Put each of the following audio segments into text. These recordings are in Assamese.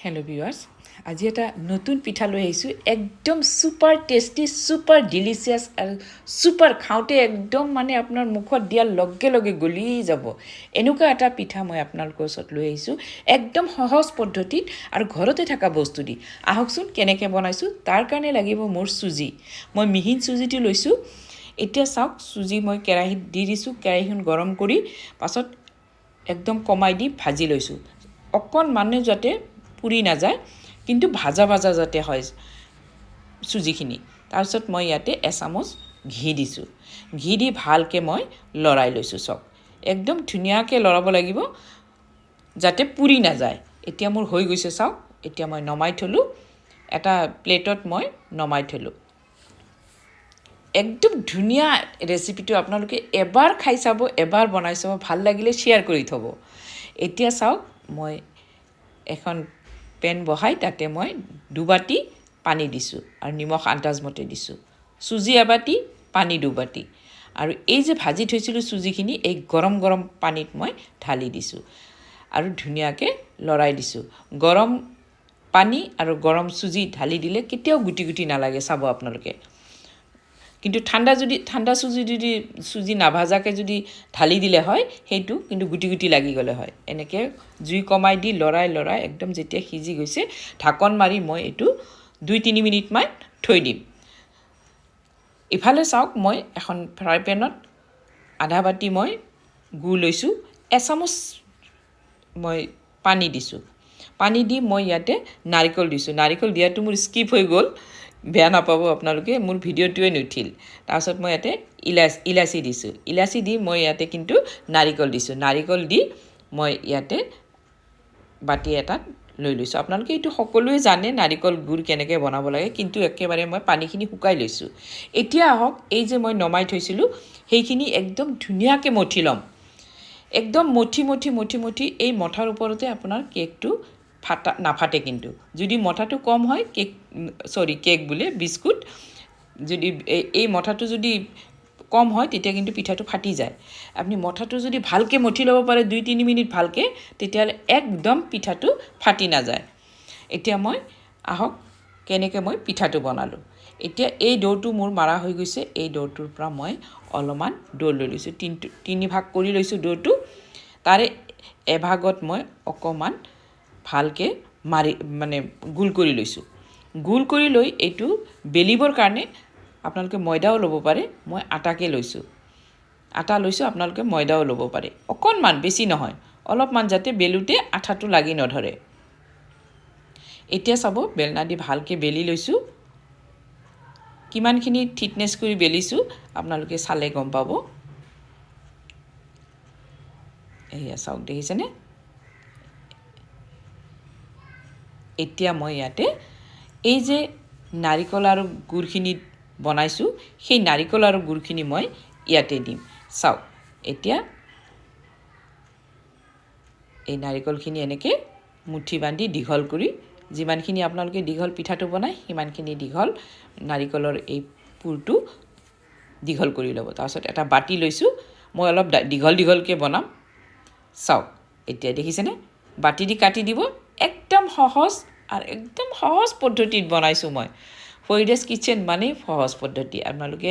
Hello viewers, আজি এটা নতুন পিঠা লৈ আহিছো একদম সুপাৰ টেস্টি সুপাৰ ডিলিশিয়াস আৰু সুপাৰ খাওঁতে একদম মানে আপোনাৰ মুখত দিয়াৰ লগে লগে গলি যাব এনেকুৱা এটা পিঠা মই আপোনালোকৰ ওচৰত লৈ আহিছো একদম সহজ পদ্ধতিত আৰু ঘৰতে থকা বস্তু দি আহকচোন কেনেকৈ বনাইছো তাৰ কাৰণে লাগিব মোৰ সুজি মই মিহিন সুজিটো লৈছো এতিয়া চাওক সুজি মই কেৰাহীত দি দিছো কেৰাহীখন গৰম কৰি পাছত একদম কমাই দি ভাজি লৈছো অকণ মানে যাতে পুৰি না যায় কিন্তু ভাজা ভাজা যাতে হয় সুজিখিনি তাৰপিছত মই ইয়াতে এচামুচ ঘি দিছো ঘি দি ভালকে মই লৰাই লৈছো সব একদম ধুনিয়াকে লৰাব লাগিব যাতে পুৰি না যায় এতিয়া মোৰ হৈ গৈছে চাওক এতিয়া মই নমাই থলো এটা প্লেটত মই নমাই থলো একদম ধুনিয়া ৰেচিপিটো আপোনালোকে এবাৰ খাই চাব এবাৰ বনাই চাব ভাল লাগিলে শেয়াৰ কৰি থব এতিয়া চাওক মই এখন পেন বহাই তাতে মই দুবাটি পানী দিছো আৰু নিমখ আন্দাজমতে দিছো সুজি এবাটি পানী দুবাটি আৰু এই যে ভাজি থৈছিলো সুজিখিনি এই গৰম গৰম পানীত মই ঢালি দিছো আৰু ধুনিয়াকে লৰাই দিছো গৰম পানী আৰু গৰম সুজি ঢালি দিলে কেতিয়াও গুটি গুটি নালাগে চাব আপোনালোকে কিন্তু ঠাণ্ডা সুজি নাভাজাকে যদি ঢালি দিলে হয় হেতু কিন্তু গুটি গুটি লাগি গলে হয় এনেকে জুই কমাই দি লৰাই একদম যেতিয়া সিজি গৈছে ঢাকন মাৰি মই এটু 2-3 মিনিট মান থৈ দিম ইফালে চাওক মই এখন ফ্ৰাই পেনত আধা বাটি মই গুৰ লৈছো এচামুচ মই পানী দিছো পানী দি মই ইয়াতে নাৰিকল দিছো নাৰিকল দিয়াটো মোৰ স্কিপ হৈ গল বেয়া নাপাব আপোনালোকে মোৰ ভিডিওটোৱে নুঠিল তাৰছত মই ইয়াতে ইলাচি দিছো ইলাচি দি মই ইয়াতে কিন্তু নাৰিকল দিছো নাৰিকল দি মই ইয়াতে বাটি এটাত লৈ লৈছো আপোনালোকে এটো সকলোৱে জানে নাৰিকল গুৰ কেনেকৈ বনাব লাগে কিন্তু একেবাৰে মই পানীখিনি শুকাই লৈছো এতিয়া আহক এই যে মই নমাই থৈছিলো সেইখিনি একদম ধুনিয়াকে মঠি লম একদম মঠি এই মঠাৰ ওপৰতে আপোনাৰ কেকটো ফাটা নাফাটে কিন্তু যদি মঠাটো কম হয় কেক বুলে বিস্কুট যদি এই মঠাটো যদি কম হয় তেতিয়া কিন্তু পিঠাটো ফাটি যায় আপনি মঠাটো যদি ভালকে মঠি লব পাৰে 2-3 মিনিট ভালকে তেতিয়া একদম পিঠাটো ফাটি না যায় এতিয়া মই আহক কেনেকৈ মই পিঠাটো বনালো এতিয়া এই ডোটো মোৰ মাৰা হৈ গৈছে এই ডোটোৰ পৰা মই অলমান ডো লৈ লৈছো তিনি ভাগ কৰি লৈছো ডোটো তাৰে এভাগত মই অকমান ভালকে মাৰি মানে গুল কৰি লৈছো গুল কৰি লৈ এটু বেলিবৰ কাৰণে আপোনালোকে ময়দাও লব পাৰে মই আটাকে লৈছো আটা লৈছো আপোনালোকে ময়দাও লব পাৰে অকনমান বেছি নহয় অলপমান যাতে বেলুতে আঠাটো লাগি নধৰে এতিয়া চাব বেলনা দি ভালকে বেলি লৈছো কিমানখিনি থিকনেস কৰি বেলিছো আপোনালোকে চালে গম পাব এয়া চাওক দেখিছেনে এতিয়া মই ইয়াতে এই যে নাৰিকল আৰু গুৰখিনি বনাইছো সেই নাৰিকল আৰু গুৰখিনি মই ইয়াতে দিম চাওক এতিয়া এই নাৰিকলখিনি এনেকে মুঠি বান্ধি দীঘল কৰি যিমানখিনি আপোনালোকে দীঘল পিঠাটো বনাই সিমানখিনি দীঘল নাৰিকলৰ এই পুৰটো দীঘল কৰি লব তাৰছত এটা বাটি লৈছো মই অলপ দীঘলকে বনাম চাওক এতিয়া দেখিছেনে বাটি দি কাটি দিব একদম সহজ আৰু একদম সহজ পদ্ধতিত বনাইছো মই ফৰিডেস কিচেন মানে সহজ পদ্ধতি আপোনালোকে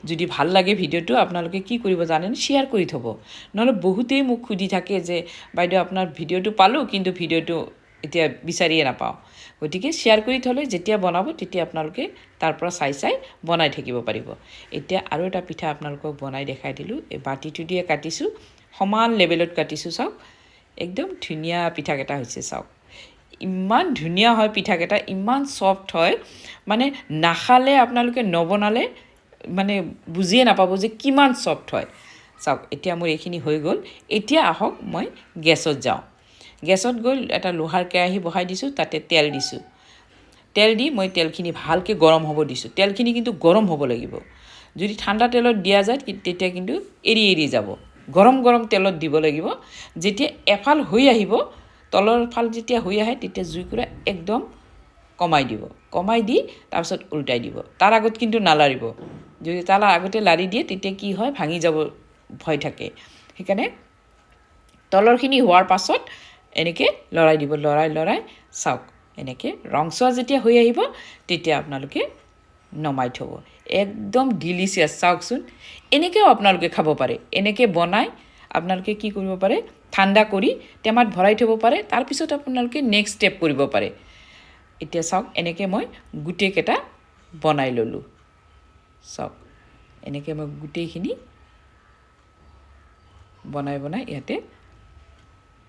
যদি ভাল লাগে ভিডিওটো আপোনালোকে কি কৰিব জানেন শেয়াৰ কৰি থব নহলে বহুতেই মোক খুদি থাকে যে বাইদেউ আপোনাৰ ভিডিওটো পালো কিন্তু ভিডিওটো এতিয়া বিচাৰিয়ে নাপাও গতিকে শেয়াৰ কৰি থলে যেতিয়া বনাব তেতিয়া আপোনালোকে তাৰ পৰা চাই বনাই থাকিব পাৰিব এতিয়া আৰু এটা পিঠা আপোনালোকক বনাই দেখাই দিলো এই বাটিটো দিয়ে কাটিছো সমান লেভেলত কাটিছো চাওক একদম ধুনিয়া পিঠা কেটা হৈছে চাওক ইমান ধুনিয়া হয় পিঠা কেটা ইমান সফট হয় মানে নাখালে আপোনালোকে নবনালে মানে বুজিয়ে নাপাব যে কিমান সফট হয় চাওক এতিয়া মোৰ এইখিনি হৈ গল এতিয়া আহক মই গেছত যাও গেছত গৈ এটা লোহাৰ কেৰাহী বহাই দিছো তাতে তেল দিছো তেল দি মই তেলখিনি ভালকে গৰম হ'ব দিছো তেলখিনি কিন্তু গৰম হ'ব লাগিব যদি ঠাণ্ডা তেলত দিয়া যায় তেতিয়া কিন্তু এৰি যাব গৰম তেলত দিব লাগিব যেতিয়া এফাল হৈ আহিব তলৰ ফাল যেতিয়া হৈ আহে তেতিয়া জুইকুৰা একদম কমাই দিব কমাই দি তাৰপিছত উল্টাই দিব তাৰ আগত কিন্তু নালাৰিব যদি তাৰ আগতে লাৰি দিয়ে তেতিয়া কি হয় ভাঙি যাব ভয় থাকে সেইকাৰণে তলৰখিনি হোৱাৰ পাছত এনেকৈ লৰাই দিব লৰাই চাওক এনেকৈ ৰংচোৱা যেতিয়া হৈ আহিব তেতিয়া আপোনালোকে নমাই থ'ব একদম ডিলিচিয়াছ চাওকচোন এনেকৈও আপোনালোকে খাব পাৰে এনেকৈ বনাই আপোনালোকে কি কৰিব পাৰে ঠাণ্ডা কৰি টেমাত ভৰাই থ'ব পাৰে তাৰপিছত আপোনালোকে নেক্সট ষ্টেপ কৰিব পাৰে এতিয়া চাওক এনেকৈ মই গোটেইকেইটা বনাই ল'লোঁ চাওক এনেকৈ মই গোটেইখিনি বনাই ইয়াতে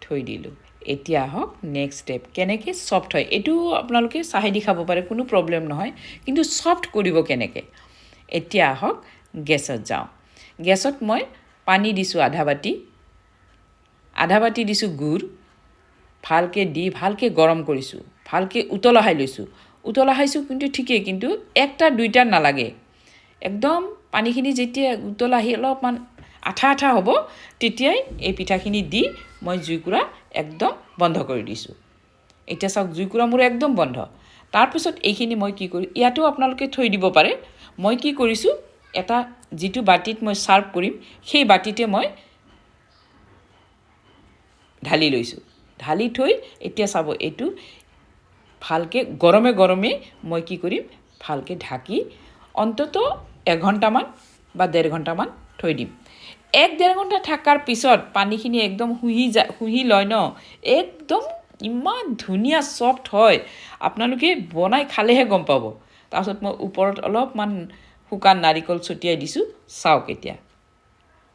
থৈ দিলোঁ এতিয়া আহক নেক্সট ষ্টেপ কেনেকৈ ছফ্ট হয় এইটো আপোনালোকে চাহেদি খাব পাৰে কোনো প্ৰব্লেম নহয় কিন্তু ছফ্ট কৰিব কেনেকৈ এতিয়া আহক গেছত যাওঁ গেছত মই পানী দিছোঁ আধা বাটি দিছোঁ গুড় ভালকৈ দি ভালকৈ গৰম কৰিছোঁ ভালকৈ উতলাই লৈছোঁ উতলাইছোঁ কিন্তু ঠিকেই কিন্তু একটা দুইটা নালাগে একদম পানীখিনি যেতিয়া উতলাই অলপমান আঠা হ'ব তেতিয়াই এই পিঠাখিনি দি মই জুইকুৰা একদম বন্ধ কৰি দিছোঁ এতিয়া চাওক জুইকুৰা মোৰ একদম বন্ধ তাৰপিছত এইখিনি মই কি কৰি ইয়াতো আপোনালোকে থৈ দিব পাৰে মই কি কৰিছোঁ এটা যিটো বাটিত মই ছাৰ্ভ কৰিম সেই বাটিতে মই ঢালি লৈছোঁ ঢালি থৈ এতিয়া চাব এইটো ভালকৈ গৰমে মই কি কৰিম ভালকৈ ঢাকি অন্তত 1 ঘণ্টামান বা 1.5 ঘণ্টামান থৈ দিম 1-1.5 ঘণ্টা থকাৰ পিছত পানীখিনি একদম শুহি লয় ন একদম ইমান ধুনীয়া ছফ্ট হয় আপোনালোকে বনাই খালেহে গম পাব তাৰপিছত মই ওপৰত অলপমান শুকান নাৰিকল ছটিয়াই দিছোঁ চাওক এতিয়া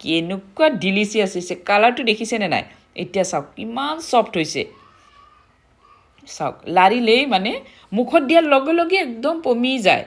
কেনেকুৱা ডিলিচিয়াছ হৈছে কালাৰটো দেখিছেনে নাই এতিয়া চাওক ইমান ছফ্ট হৈছে চাওক লাৰিলেই মানে মুখত দিয়াৰ লগে লগে একদম পমি যায়